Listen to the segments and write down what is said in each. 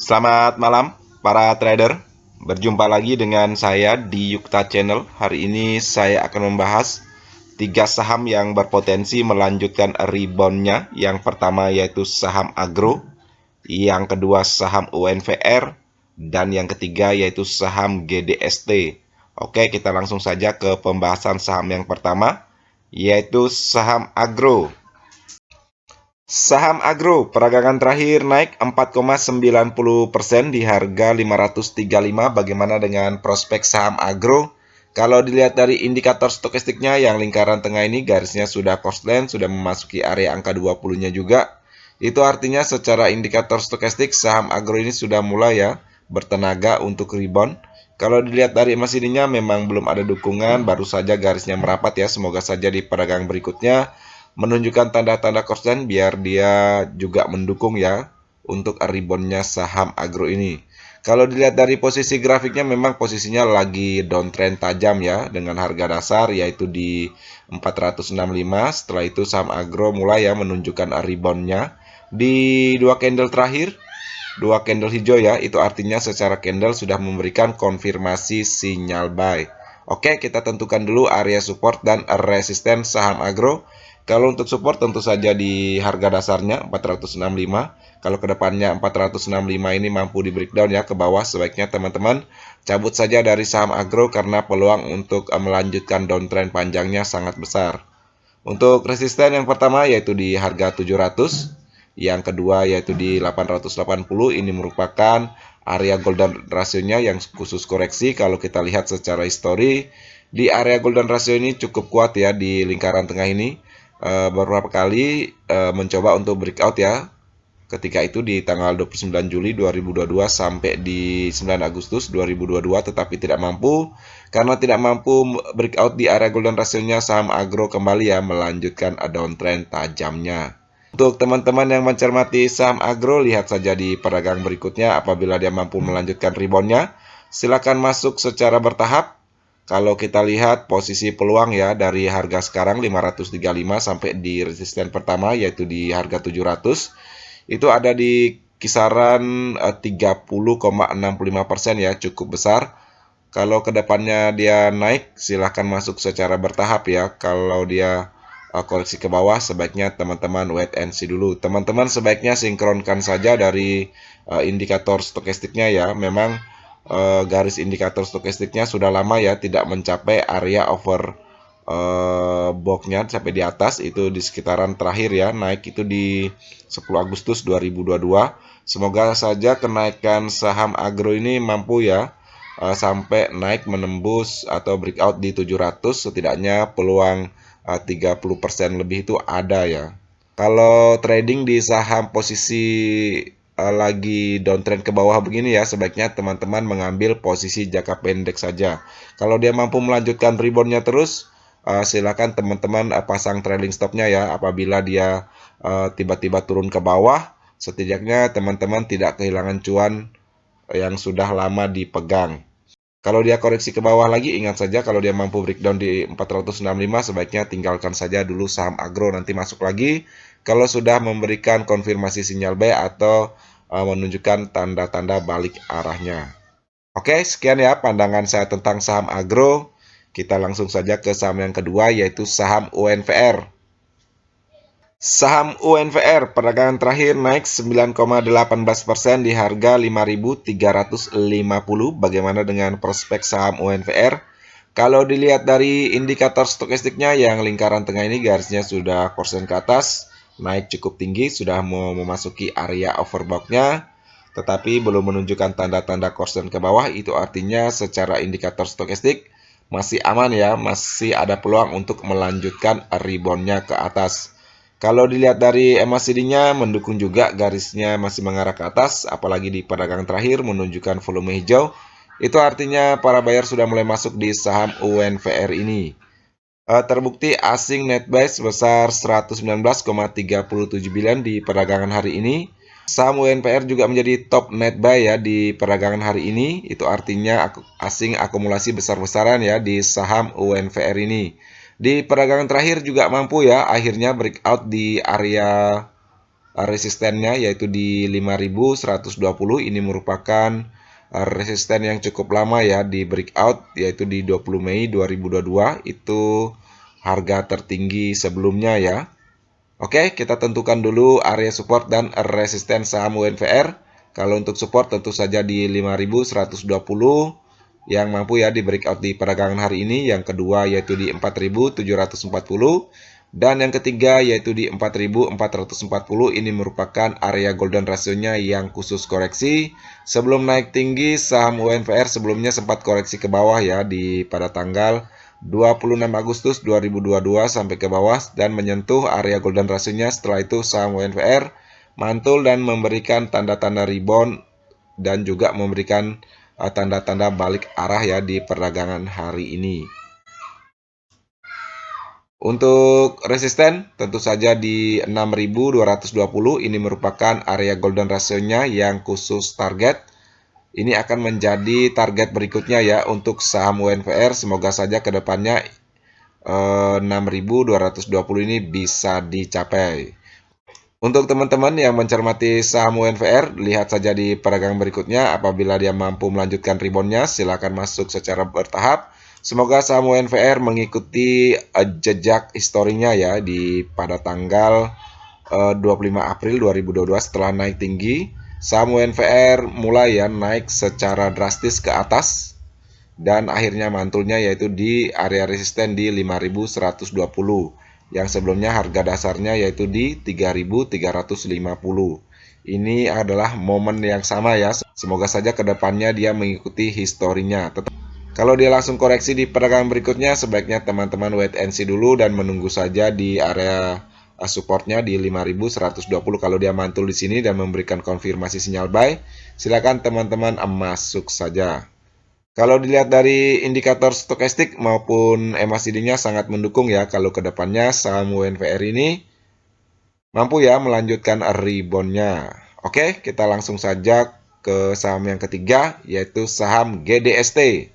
Selamat malam para trader. Berjumpa lagi dengan saya di Yukta Channel. Hari ini saya akan membahas 3 saham yang berpotensi melanjutkan reboundnya. Yang pertama yaitu saham agro, yang kedua saham UNVR, dan yang ketiga yaitu saham GDST. Oke, kita langsung saja ke pembahasan saham yang pertama, yaitu saham agro. Saham agro peragangan terakhir naik 4,90% di harga 535. Bagaimana dengan prospek saham agro? Kalau dilihat dari indikator stokastiknya yang lingkaran tengah ini garisnya sudah crossline, sudah memasuki area angka 20-nya juga. Itu artinya secara indikator stokastik saham agro ini sudah mulai ya bertenaga untuk rebound. Kalau dilihat dari MACD-nya memang belum ada dukungan, baru saja garisnya merapat ya. Semoga saja di peragangan berikutnya menunjukkan tanda-tanda korslen biar dia juga mendukung ya untuk reboundnya saham agro ini. Kalau dilihat dari posisi grafiknya memang posisinya lagi downtrend tajam ya dengan harga dasar yaitu di 465. Setelah itu saham agro mulai ya menunjukkan reboundnya di 2 candle terakhir, 2 candle hijau ya, itu artinya secara candle sudah memberikan konfirmasi sinyal buy. Oke, kita tentukan dulu area support dan resisten saham agro. Kalau untuk support tentu saja di harga dasarnya 465. Kalau kedepannya 465 ini mampu di breakdown ya ke bawah, sebaiknya teman-teman cabut saja dari saham agro karena peluang untuk melanjutkan downtrend panjangnya sangat besar. Untuk resisten yang pertama yaitu di harga 700, yang kedua yaitu di 880. Ini merupakan area golden ratio-nya yang khusus koreksi. Kalau kita lihat secara histori, di area golden ratio ini cukup kuat ya di lingkaran tengah ini. Beberapa kali mencoba untuk breakout ya. Ketika itu di tanggal 29 Juli 2022 sampai di 9 Agustus 2022, tetapi tidak mampu. Karena tidak mampu breakout di area golden ratio-nya, saham agro kembali ya melanjutkan downtrend tajamnya. Untuk teman-teman yang mencermati saham agro, lihat saja di peragangan berikutnya. Apabila dia mampu melanjutkan reboundnya, silakan masuk secara bertahap. Kalau kita lihat posisi peluang ya dari harga sekarang 535 sampai di resisten pertama yaitu di harga 700, itu ada di kisaran 30,65% ya, cukup besar. Kalau kedepannya dia naik, silahkan masuk secara bertahap ya. Kalau dia koreksi ke bawah, sebaiknya teman-teman wait and see dulu. Teman-teman sebaiknya sinkronkan saja dari indikator stokastiknya ya. Memang garis indikator stokastiknya sudah lama ya tidak mencapai area over boxnya sampai di atas, itu di sekitaran terakhir ya naik itu di 10 Agustus 2022. Semoga saja kenaikan saham agro ini mampu ya sampai naik menembus atau breakout di 700, setidaknya peluang 30% lebih itu ada ya. Kalau trading di saham posisi lagi downtrend ke bawah begini ya, sebaiknya teman-teman mengambil posisi jangka pendek saja. Kalau dia mampu melanjutkan reboundnya terus, silakan teman-teman pasang trailing stopnya ya. Apabila dia tiba-tiba turun ke bawah, setidaknya teman-teman tidak kehilangan cuan yang sudah lama dipegang. Kalau dia koreksi ke bawah lagi, ingat saja kalau dia mampu breakdown di 465, sebaiknya tinggalkan saja dulu saham agro, nanti masuk lagi kalau sudah memberikan konfirmasi sinyal buy atau menunjukkan tanda-tanda balik arahnya. Oke, sekian ya pandangan saya tentang saham agro. Kita langsung saja ke saham yang kedua yaitu saham UNVR. Saham UNVR peragangan terakhir naik 9,18% di harga 5.350. Bagaimana dengan prospek saham UNVR? Kalau dilihat dari indikator stokastiknya yang lingkaran tengah ini garisnya sudah korsen ke atas, naik cukup tinggi, sudah mau memasuki area overbought-nya, tetapi belum menunjukkan tanda-tanda korsen ke bawah. Itu artinya secara indikator stokastik masih aman ya, masih ada peluang untuk melanjutkan rebound-nya ke atas. Kalau dilihat dari MACD-nya mendukung juga, garisnya masih mengarah ke atas, apalagi di peragangan terakhir menunjukkan volume hijau. Itu artinya para buyer sudah mulai masuk di saham UNVR ini. Terbukti asing net buy sebesar 119,37 billion di peragangan hari ini. Saham UNVR juga menjadi top net buy ya di peragangan hari ini. Itu artinya asing akumulasi besar-besaran ya di saham UNVR ini. Di peragangan terakhir juga mampu ya akhirnya breakout di area resistennya yaitu di 5120. Ini merupakan resisten yang cukup lama ya di breakout, yaitu di 20 Mei 2022. Itu harga tertinggi sebelumnya ya. Oke, kita tentukan dulu area support dan resisten saham UNVR. Kalau untuk support tentu saja di 5120 yang mampu ya di breakout di perdagangan hari ini. Yang kedua yaitu di 4740 dan yang ketiga yaitu di 4440. Ini merupakan area golden ratio-nya yang khusus koreksi. Sebelum naik tinggi, saham UNVR sebelumnya sempat koreksi ke bawah ya di pada tanggal 26 Agustus 2022 sampai ke bawah dan menyentuh area golden ratio-nya. Setelah itu saham UNVR mantul dan memberikan tanda-tanda rebound dan juga memberikan tanda-tanda balik arah ya di perdagangan hari ini. Untuk resisten tentu saja di 6220. Ini merupakan area golden ratio-nya yang khusus target. Ini akan menjadi target berikutnya ya untuk saham UNVR. Semoga saja ke depannya 6220 ini bisa dicapai. Untuk teman-teman yang mencermati saham UNVR, lihat saja di perdagangan berikutnya. Apabila dia mampu melanjutkan reboundnya, silakan masuk secara bertahap. Semoga saham UNVR mengikuti jejak historinya ya di pada tanggal 25 April 2022 setelah naik tinggi. Saham UNVR mulai ya naik secara drastis ke atas dan akhirnya mantulnya yaitu di area resisten di 5120 yang sebelumnya harga dasarnya yaitu di 3350. Ini adalah momen yang sama ya, semoga saja kedepannya dia mengikuti historinya. Kalau dia langsung koreksi di perdagangan berikutnya, sebaiknya teman-teman wait and see dulu dan menunggu saja di area supportnya di 5120. Kalau dia mantul di sini dan memberikan konfirmasi sinyal buy, silakan teman-teman masuk saja. Kalau dilihat dari indikator stokastik maupun MACD-nya sangat mendukung ya kalau kedepannya saham UNVR ini mampu ya melanjutkan rebound-nya. Oke, kita langsung saja ke saham yang ketiga yaitu saham GDST.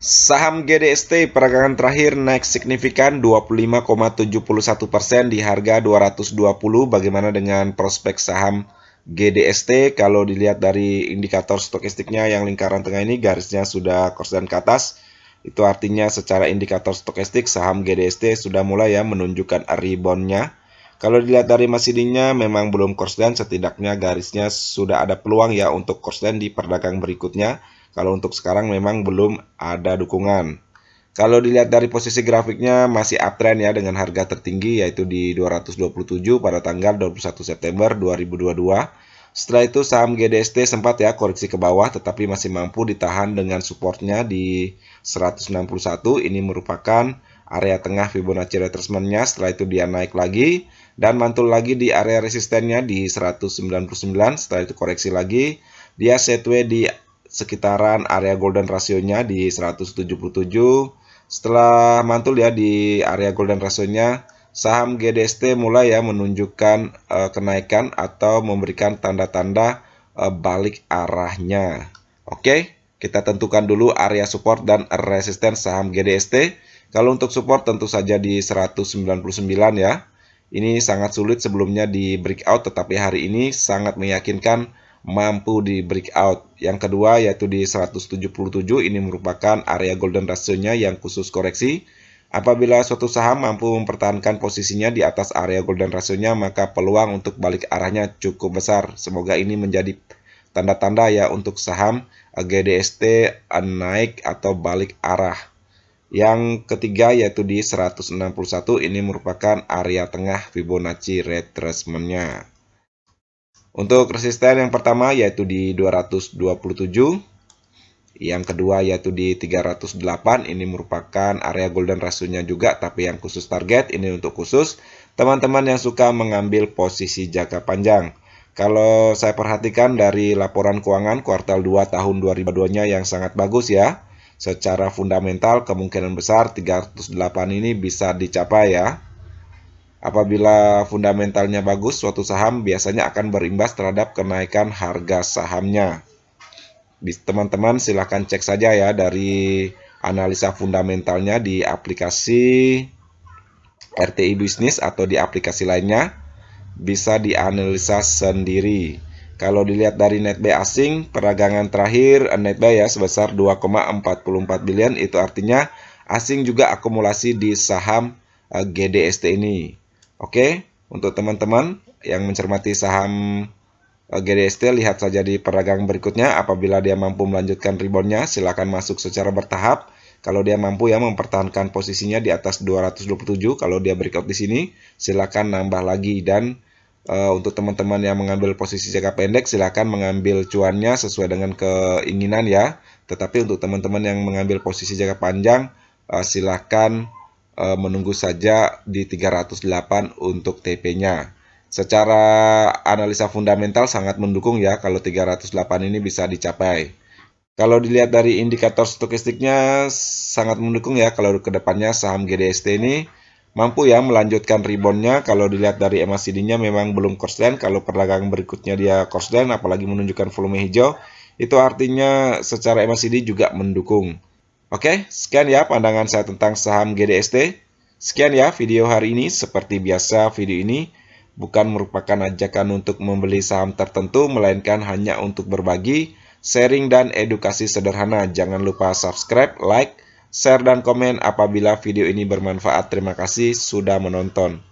Saham GDST perdagangan terakhir naik signifikan 25,71% di harga 220. Bagaimana dengan prospek saham GDST? Kalau dilihat dari indikator stokastiknya yang lingkaran tengah ini garisnya sudah korslen ke atas. Itu artinya secara indikator stokastik saham GDST sudah mulai ya menunjukkan rebound-nya. Kalau dilihat dari MACD-nya memang belum korslen, setidaknya garisnya sudah ada peluang ya untuk korslen di perdagangan berikutnya. Kalau untuk sekarang memang belum ada dukungan. Kalau dilihat dari posisi grafiknya masih uptrend ya dengan harga tertinggi yaitu di 227 pada tanggal 21 September 2022. Setelah itu saham GDST sempat ya koreksi ke bawah tetapi masih mampu ditahan dengan supportnya di 161. Ini merupakan area tengah Fibonacci retracement-nya. Setelah itu dia naik lagi dan mantul lagi di area resistennya di 199. Setelah itu koreksi lagi, dia setway di sekitaran area golden ratio-nya di 177. Setelah mantul ya di area golden ratio-nya, saham GDST mulai ya menunjukkan kenaikan atau memberikan tanda-tanda balik arahnya. Oke, kita tentukan dulu area support dan resisten saham GDST. Kalau untuk support tentu saja di 199 ya. Ini sangat sulit sebelumnya di breakout tetapi hari ini sangat meyakinkan mampu di breakout. Yang kedua yaitu di 177. Ini merupakan area golden ratio-nya yang khusus koreksi. Apabila suatu saham mampu mempertahankan posisinya di atas area golden ratio-nya, maka peluang untuk balik arahnya cukup besar. Semoga ini menjadi tanda-tanda ya untuk saham GDST naik atau balik arah. Yang ketiga yaitu di 161. Ini merupakan area tengah Fibonacci retracement-nya. Untuk resisten yang pertama yaitu di 227, yang kedua yaitu di 308. Ini merupakan area golden ratio-nya juga tapi yang khusus target. Ini untuk khusus teman-teman yang suka mengambil posisi jangka panjang. Kalau saya perhatikan dari laporan keuangan kuartal 2 tahun 2022-nya yang sangat bagus ya. Secara fundamental kemungkinan besar 308 ini bisa dicapai ya. Apabila fundamentalnya bagus, suatu saham biasanya akan berimbas terhadap kenaikan harga sahamnya. Teman-teman silahkan cek saja ya dari analisa fundamentalnya di aplikasi RTI Bisnis atau di aplikasi lainnya. bisa dianalisa sendiri. Kalau dilihat dari netbuy asing, perdagangan terakhir netbuy ya sebesar 2,44 billion, itu artinya asing juga akumulasi di saham GDST ini. Oke, untuk teman-teman yang mencermati saham GDST, lihat saja di perdagangan berikutnya. Apabila dia mampu melanjutkan reboundnya, silakan masuk secara bertahap. Kalau dia mampu ya mempertahankan posisinya di atas 227, kalau dia breakout di sini, silakan nambah lagi. Dan untuk teman-teman yang mengambil posisi jangka pendek, silakan mengambil cuannya sesuai dengan keinginan ya. Tetapi untuk teman-teman yang mengambil posisi jangka panjang, silakan menunggu saja di 308 untuk TP-nya. Secara analisa fundamental sangat mendukung ya kalau 308 ini bisa dicapai. Kalau dilihat dari indikator stokastiknya sangat mendukung ya kalau kedepannya saham GDST ini mampu ya melanjutkan reboundnya. Kalau dilihat dari MACD-nya memang belum korslen. Kalau perdagangan berikutnya dia korslen apalagi menunjukkan volume hijau, itu artinya secara MACD juga mendukung. Oke, sekian ya pandangan saya tentang saham GDST. Sekian ya video hari ini. Seperti biasa video ini bukan merupakan ajakan untuk membeli saham tertentu, melainkan hanya untuk berbagi, sharing, dan edukasi sederhana. Jangan lupa subscribe, like, share, dan komen apabila video ini bermanfaat. Terima kasih sudah menonton.